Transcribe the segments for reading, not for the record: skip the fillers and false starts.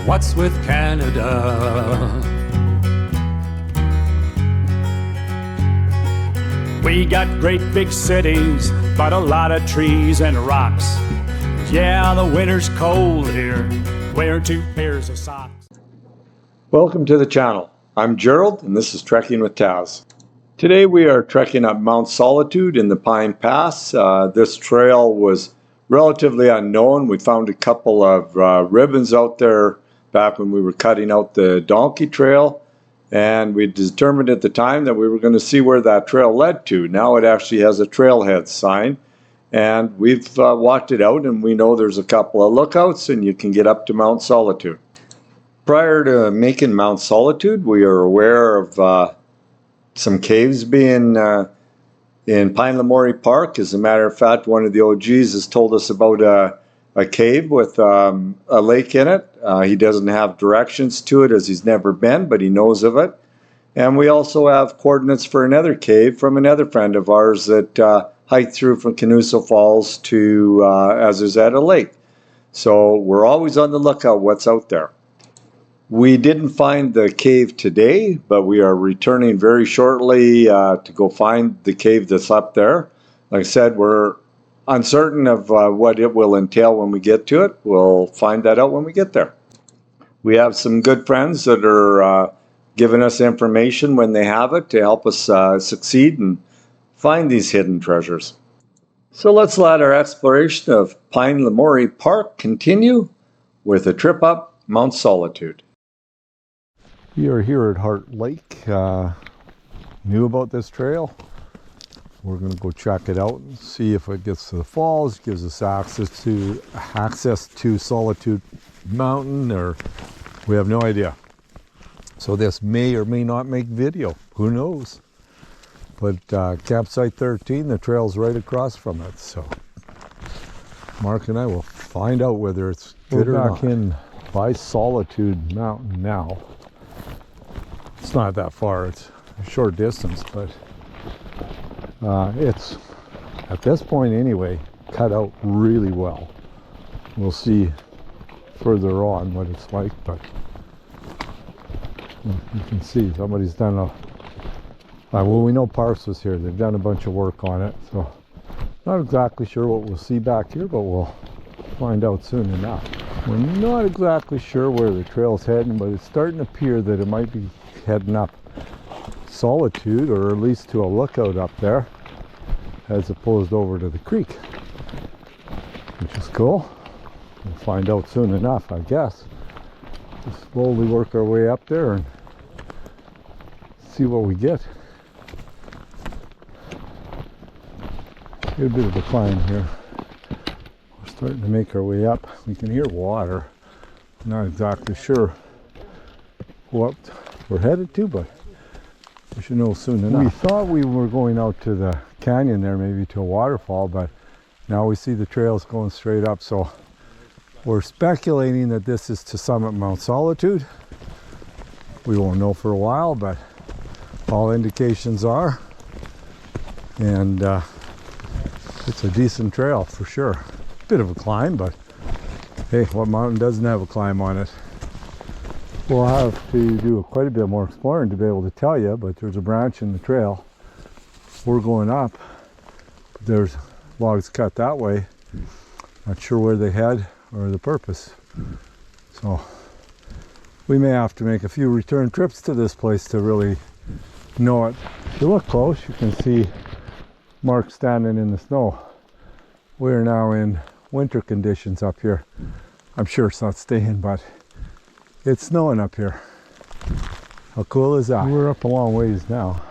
What's with Canada? We got great big cities, but a lot of trees and rocks. Yeah, the winter's cold here. Wear 2 pairs of socks. Welcome to the channel. I'm Gerald and this is Trekking with Taz. Today we are trekking up Mount Solitude in the Pine Pass. This trail was relatively unknown. We found a couple of ribbons out there back when we were cutting out the donkey trail, and we determined at the time that we were going to see where that trail led to. Now it actually has a trailhead sign, and we've walked it out, and we know there's a couple of lookouts and you can get up to Mount Solitude. Prior to making Mount Solitude, we are aware of some caves being in Pine Lemoray Park. As a matter of fact, one of the OGs has told us about a cave with a lake in it. He doesn't have directions to it as he's never been, but he knows of it. And we also have coordinates for another cave from another friend of ours that hiked through from Canuso Falls to Azazeta Lake. So we're always on the lookout what's out there. We didn't find the cave today, but we are returning very shortly to go find the cave that's up there. Like I said, we're uncertain of what it will entail when we get to it. We'll find that out when we get there. We have some good friends that are giving us information when they have it to help us succeed and find these hidden treasures. So let's let our exploration of Pine Lemoray Park continue with a trip up Mount Solitude. We are here at Heart Lake. Knew about this trail. We're going to go check it out and see if it gets to the falls, gives us access to Solitude Mountain, or we have no idea. So this may or may not make video. Who knows? But campsite 13, the trail's right across from it. So Mark and I will find out whether it's good or not. We're back in by Solitude Mountain now. It's not that far. It's a short distance, but it's, at this point anyway, cut out really well. We'll see further on what it's like, but you can see somebody's done well, we know Parks was here. They've done a bunch of work on it, so not exactly sure what we'll see back here, but we'll find out soon enough. We're not exactly sure where the trail's heading, but it's starting to appear that it might be heading up Solitude, or at least to a lookout up there, as opposed over to the creek, which is cool. We'll find out soon enough, I guess. Just slowly work our way up there and see what we get. Get a bit of a climb here. We're starting to make our way up. We can hear water. I'm not exactly sure what we're headed to, but we should know soon enough. We thought we were going out to the canyon there, maybe to a waterfall, but now we see the trails going straight up, so we're speculating that this is to summit Mount Solitude. We won't know for a while, but all indications are, and it's a decent trail for sure. Bit of a climb, but hey, what mountain doesn't have a climb on it? We'll have to do quite a bit more exploring to be able to tell you, but there's a branch in the trail. We're going up. There's logs cut that way. Not sure where they head or the purpose. So we may have to make a few return trips to this place to really know it. If you look close, you can see Mark standing in the snow. We're now in winter conditions up here. I'm sure it's not staying, but it's snowing up here. How cool is that? We're up a long ways now.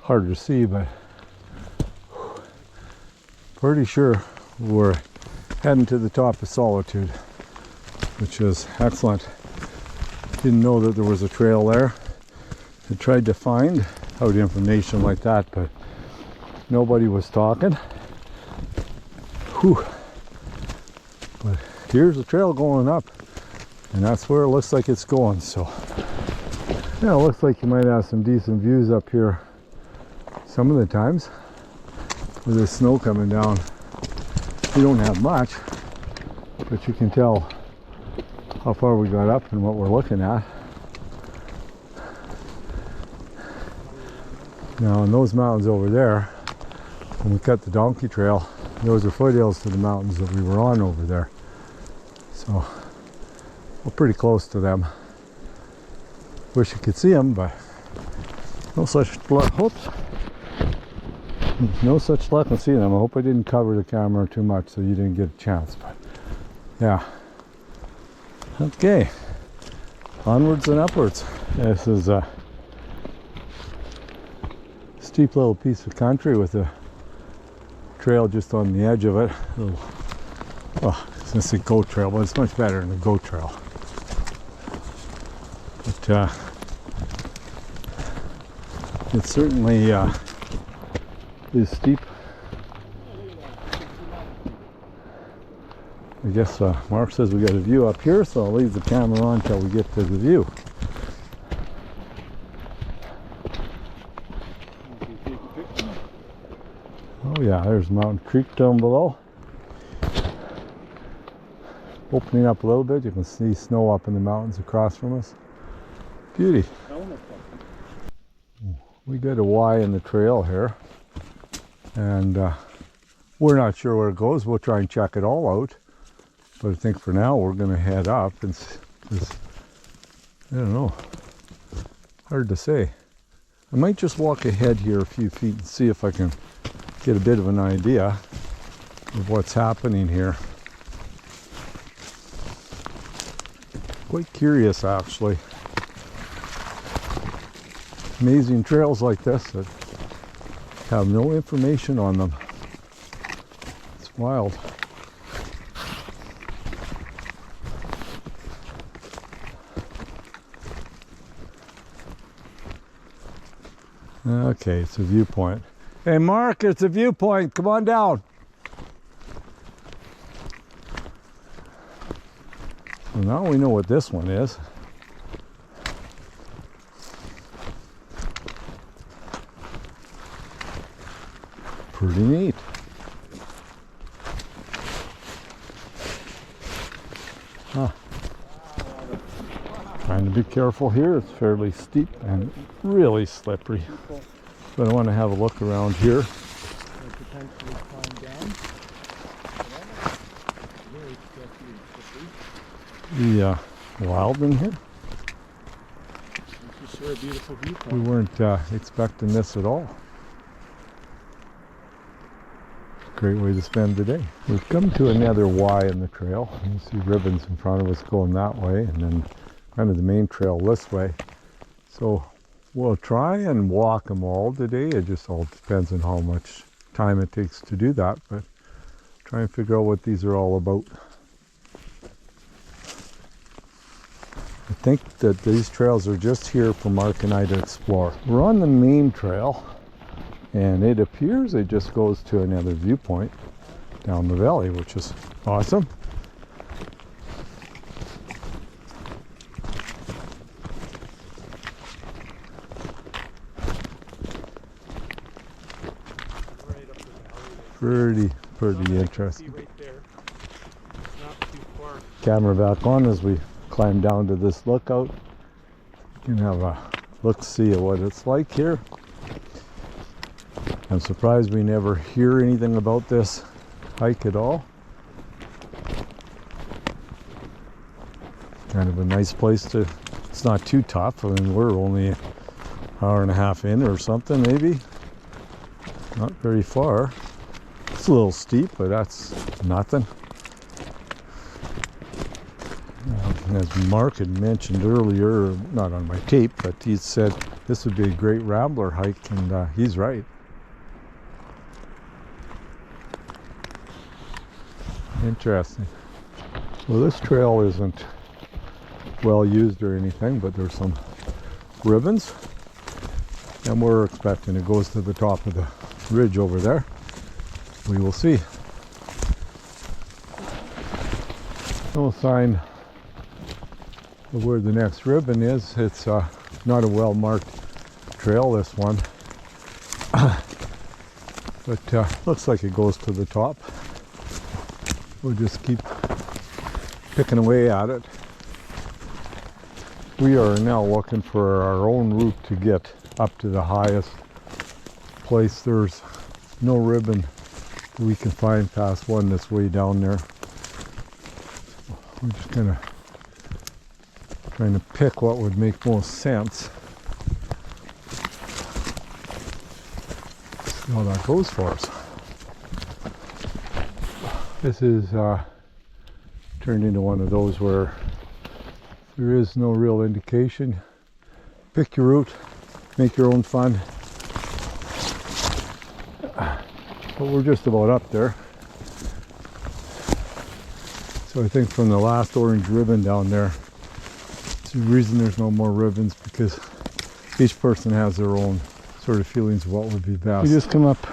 Hard to see, but pretty sure we're heading to the top of Solitude, which is excellent. Didn't know that there was a trail there. I tried to find out information like that, but nobody was talking. Whew. But here's the trail going up, and that's where it looks like it's going. So yeah, it looks like you might have some decent views up here some of the times with the snow coming down. You don't have much, but you can tell how far we got up and what we're looking at. Now in those mountains over there, when we cut the donkey trail, those are foothills to the mountains that we were on over there. So we're pretty close to them. Wish you could see them, but no such luck. Oops. No such luck in seeing them. I hope I didn't cover the camera too much so you didn't get a chance. But yeah. Okay. Onwards and upwards. This is a steep little piece of country with a trail just on the edge of it. Oh, I was going to say goat trail, but it's much better than a goat trail. But it certainly is steep. I guess Mark says we got a view up here, so I'll leave the camera on until we get to the view. Oh yeah, there's Mountain Creek down below. Opening up a little bit, you can see snow up in the mountains across from us. Beauty. We got a Y in the trail here, and we're not sure where it goes. We'll try and check it all out, but I think for now we're going to head up, and I don't know, hard to say. I might just walk ahead here a few feet and see if I can get a bit of an idea of what's happening here. Quite curious, actually. Amazing trails like this that have no information on them. It's wild. Okay, it's a viewpoint. Hey Mark, it's a viewpoint. Come on down. Well, now we know what this one is. Pretty neat. Huh. Trying to be careful here. It's fairly steep and really slippery. But I want to have a look around here. Potentially climb down. Very sketchy and slippery. The wildman here. This is sure a beautiful viewpoint. We weren't expecting this at all. Great way to spend the day. We've come to another Y in the trail. You see ribbons in front of us going that way, and then kind of the main trail this way. So we'll try and walk them all today. It just all depends on how much time it takes to do that, but try and figure out what these are all about. I think that these trails are just here for Mark and I to explore. We're on the main trail, and it appears it just goes to another viewpoint down the valley, which is awesome. Pretty interesting. Right there. Not too far. Camera back on as we climb down to this lookout. You can have a look-see at what it's like here. I'm surprised we never hear anything about this hike at all. Kind of a nice place to, it's not too tough. I mean, we're only an hour and a half in or something, maybe. Not very far. It's a little steep, but that's nothing. As Mark had mentioned earlier, not on my tape, but he said this would be a great rambler hike, and he's right. Interesting. Well, this trail isn't well used or anything, but there's some ribbons, and we're expecting it goes to the top of the ridge over there. We will see. No sign of where the next ribbon is. It's not a well marked trail, this one, but looks like it goes to the top. We'll just keep picking away at it. We are now looking for our own route to get up to the highest place. There's no ribbon that we can find past one that's way down there. We're just kind of trying to pick what would make most sense. See how that goes for us. This is turned into one of those where there is no real indication. Pick your route, make your own fun. But we're just about up there. So I think from the last orange ribbon down there, it's the reason there's no more ribbons, because each person has their own sort of feelings of what would be best. We just come up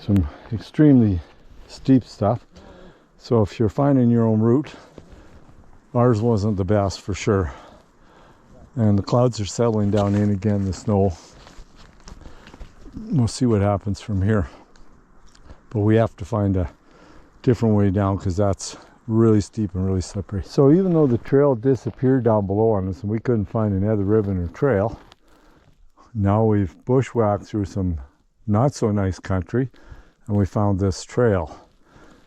some extremely steep stuff. So if you're finding your own route, ours wasn't the best for sure. And the clouds are settling down in again, the snow. We'll see what happens from here. But we have to find a different way down because that's really steep and really slippery. So even though the trail disappeared down below on us and we couldn't find another ribbon or trail, now we've bushwhacked through some not so nice country and we found this trail.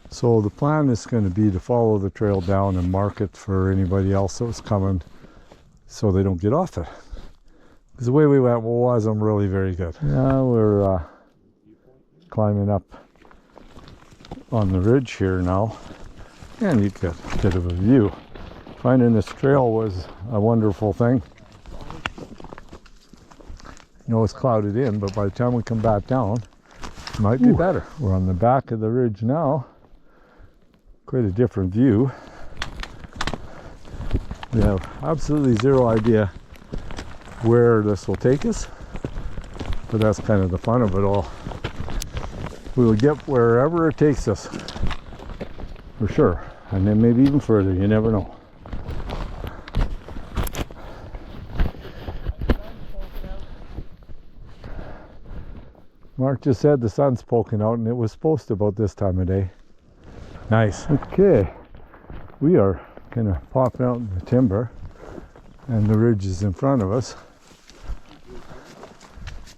So the plan is going to be to follow the trail down and mark it for anybody else that was coming so they don't get off it. Because the way we went wasn't really very good. Now we're climbing up on the ridge here now, and you get a bit of a view. Finding this trail was a wonderful thing. You know, it's clouded in, but by the time we come back down, it might be better. We're on the back of the ridge now. Quite a different view. We have absolutely zero idea where this will take us, but that's kind of the fun of it all. We will get wherever it takes us, for sure, and then maybe even further, you never know. Mark just said the sun's poking out, and it was supposed to about this time of day. Nice. Okay, we are kind of popping out in the timber, and the ridge is in front of us.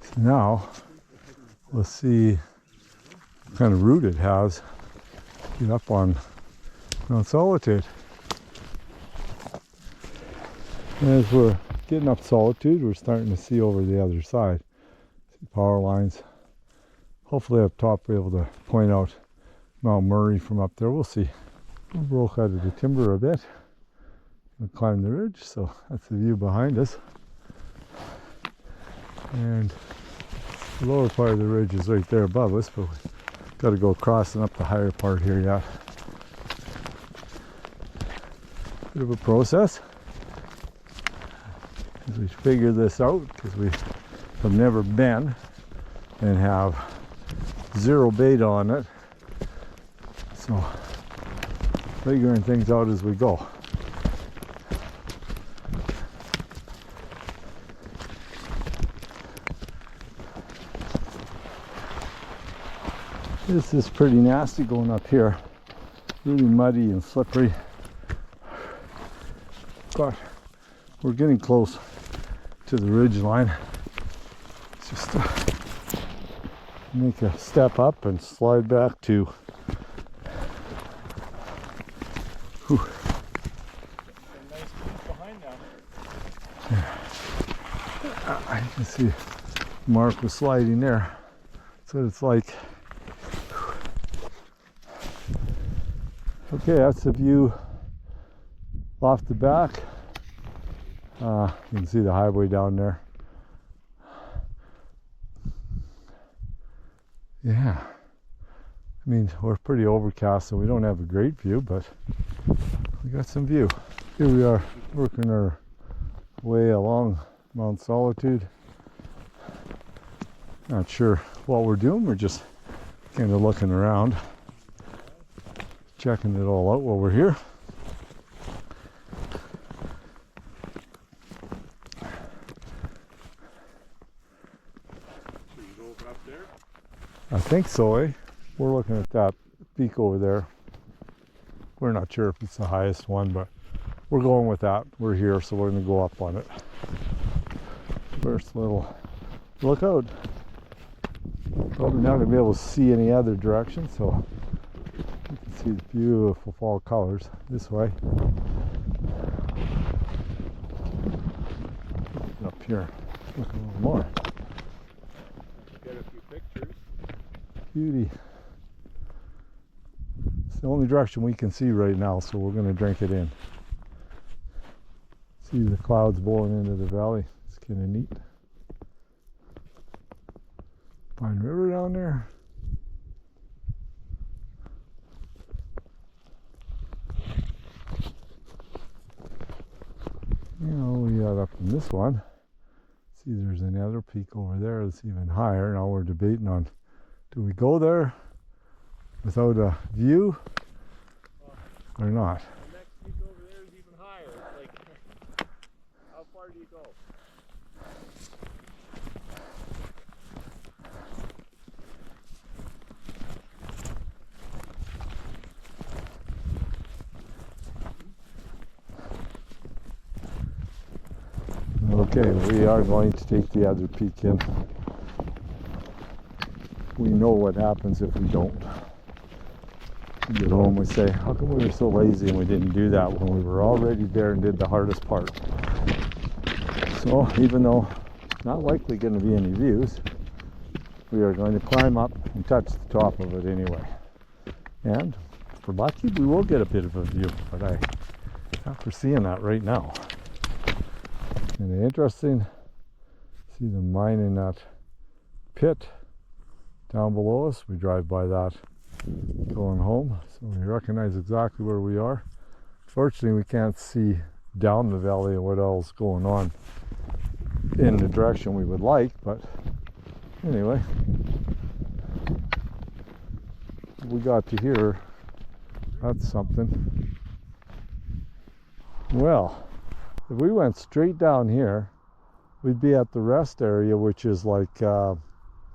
So now, let's see what kind of route it has to get up on Mount Solitude. As we're getting up Solitude, we're starting to see over the other side. See power lines. Hopefully up top we'll be able to point out Mount Murray from up there. We'll see. We broke out of the timber a bit. We'll climb the ridge, so that's the view behind us. And the lower part of the ridge is right there above us, but we've got to go crossing up the higher part here yet. Bit of a process as we figure this out, because we have never been and have zero bait on it. So figuring things out as we go. This is pretty nasty going up here. Really muddy and slippery. But we're getting close to the ridge line. It's just make a step up and slide back to I can see Mark was sliding there. That's what it's like. Okay, that's the view off the back. You can see the highway down there. Yeah, I mean, we're pretty overcast, so we don't have a great view, but we got some view. Here we are working our way along Mount Solitude. Not sure what we're doing, we're just kind of looking around, checking it all out while we're here. I think so, eh? We're looking at that peak over there. We're not sure if it's the highest one, but we're going with that. We're here, so we're going to go up on it. First little lookout. Probably not going to be able to see any other direction, so you can see the beautiful fall colors this way. Up here, look a little more. Get a few pictures. Beauty. It's the only direction we can see right now, so we're going to drink it in. See the clouds blowing into the valley. It's kind of neat. Pine River down there. You know, we got up in this one. See, there's another peak over there that's even higher. Now we're debating on, do we go there without a view or not? The next peak over there is even higher. It's like, how far do you go? Okay, we are going to take the other peak in. We know what happens if we don't. We get home, we say, how come we were so lazy and we didn't do that when we were already there and did the hardest part? So, even though not likely going to be any views, we are going to climb up and touch the top of it anyway. And if we're lucky, we will get a bit of a view, but I not foreseeing that right now. And interesting, see them mining that pit down below us. We drive by that going home, so we recognize exactly where we are. Fortunately, we can't see down the valley and what else is going on in the direction we would like, but anyway, we got to hear. That's something. Well, if we went straight down here, we'd be at the rest area, which is like half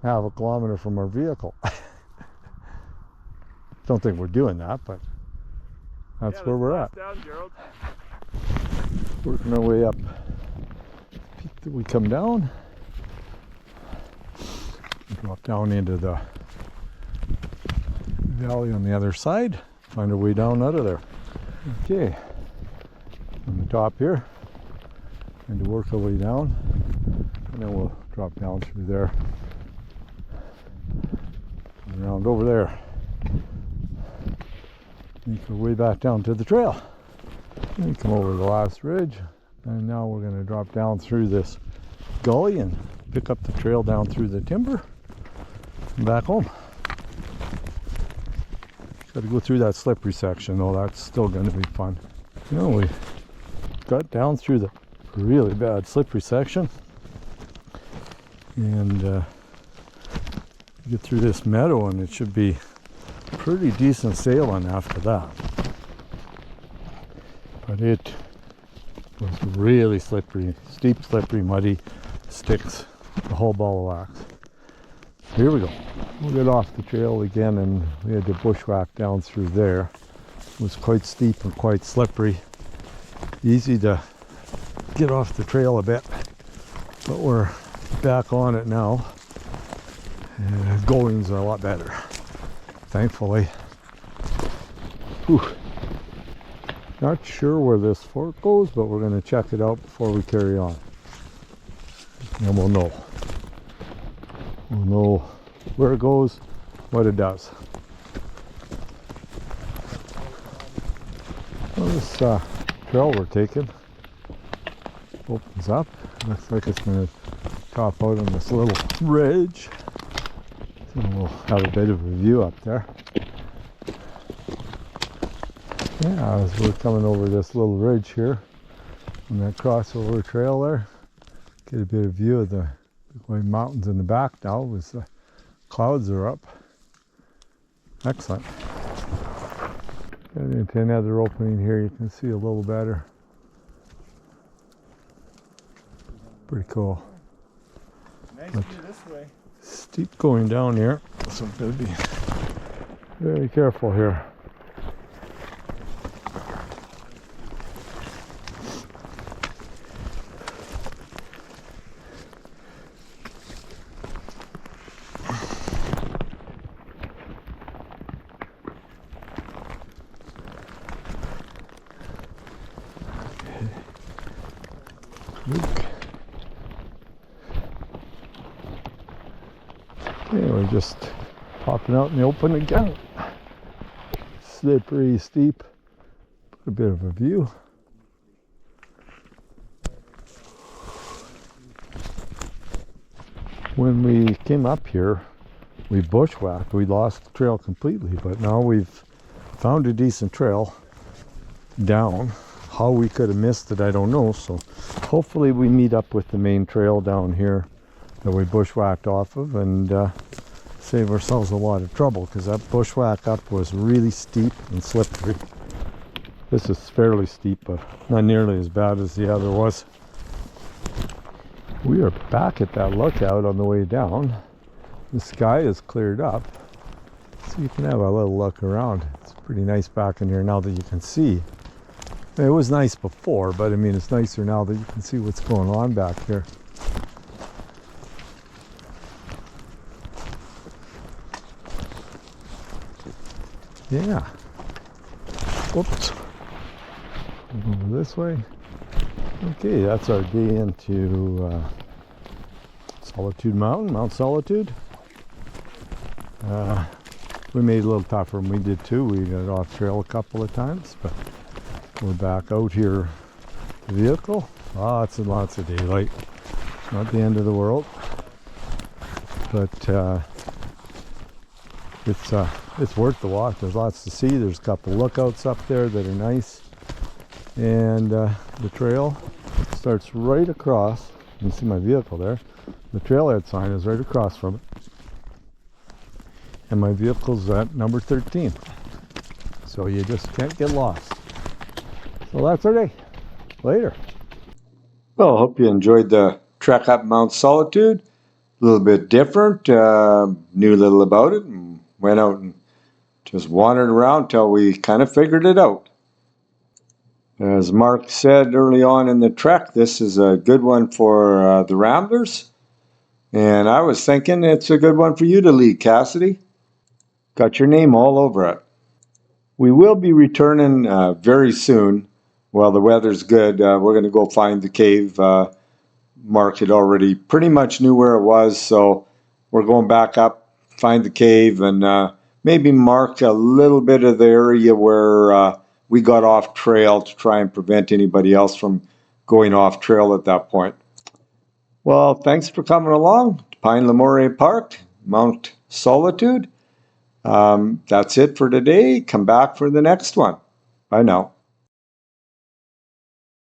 a kilometer from our vehicle. Don't think we're doing that, but that's where we're at. Down, Gerald. Working our way up. Peak that we come down. Drop down into the valley on the other side. Find our way down out of there. Okay. On the top here. And to work our way down, and then we'll drop down through there, and around over there, make our way back down to the trail. And come over the last ridge, and now we're going to drop down through this gully and pick up the trail down through the timber and back home. Got to go through that slippery section though, that's still going to be fun. You know, we got down through the really bad slippery section and get through this meadow and it should be pretty decent sailing after that, but it was really slippery, steep, slippery, muddy, sticks, the whole ball of wax. Here we go. We'll get off the trail again, and we had to bushwhack down through there. It was quite steep and quite slippery, easy to get off the trail a bit, but we're back on it now and going's a lot better, thankfully. Whew. Not sure where this fork goes, but we're going to check it out before we carry on, and we'll know where it goes, what it does. Well, this trail we're taking opens up. Looks like it's going to top out on this little ridge. So we'll have a bit of a view up there. Yeah, as we're coming over this little ridge here on that crossover trail there, get a bit of view of the white mountains in the back now as the clouds are up. Excellent. Get into another opening here, you can see a little better. Pretty cool. Nice view this way. Steep going down here, so I'm going to be very careful here. Luke. Okay, we're just popping out in the open again. Slippery, steep, a bit of a view. When we came up here, we bushwhacked. We lost the trail completely, but now we've found a decent trail down. How we could have missed it, I don't know. So hopefully we meet up with the main trail down here that we bushwhacked off of and save ourselves a lot of trouble, because that bushwhack up was really steep and slippery. This is fairly steep, but not nearly as bad as the other was. We are back at that lookout on the way down. The sky is cleared up, so you can have a little look around. It's pretty nice back in here now that you can see. It was nice before, but I mean, it's nicer now that you can see what's going on back here. Yeah. Whoops. Over this way. Okay, that's our day into Solitude Mountain, Mount Solitude. We made it a little tougher than we did too. We got off trail a couple of times, but we're back out here. The vehicle, lots and lots of daylight. Not the end of the world, but it's worth the walk. There's lots to see. There's a couple lookouts up there that are nice, and the trail starts right across. You can see my vehicle there. The trailhead sign is right across from it, and my vehicle's at number 13, so you just can't get lost. So that's our day. Later. Well, I hope you enjoyed the trek up Mount Solitude. A little bit different, knew little about it, and went out and just wandered around till we kind of figured it out. As Mark said early on in the trek, this is a good one for the ramblers. And I was thinking it's a good one for you to lead, Cassidy. Got your name all over it. We will be returning very soon. While the weather's good, we're going to go find the cave. Mark had already pretty much knew where it was, so we're going back up, find the cave, and maybe mark a little bit of the area where we got off trail to try and prevent anybody else from going off trail at that point. Well, thanks for coming along to Pine Lemoray Park, Mount Solitude. That's it for today. Come back for the next one. Bye now.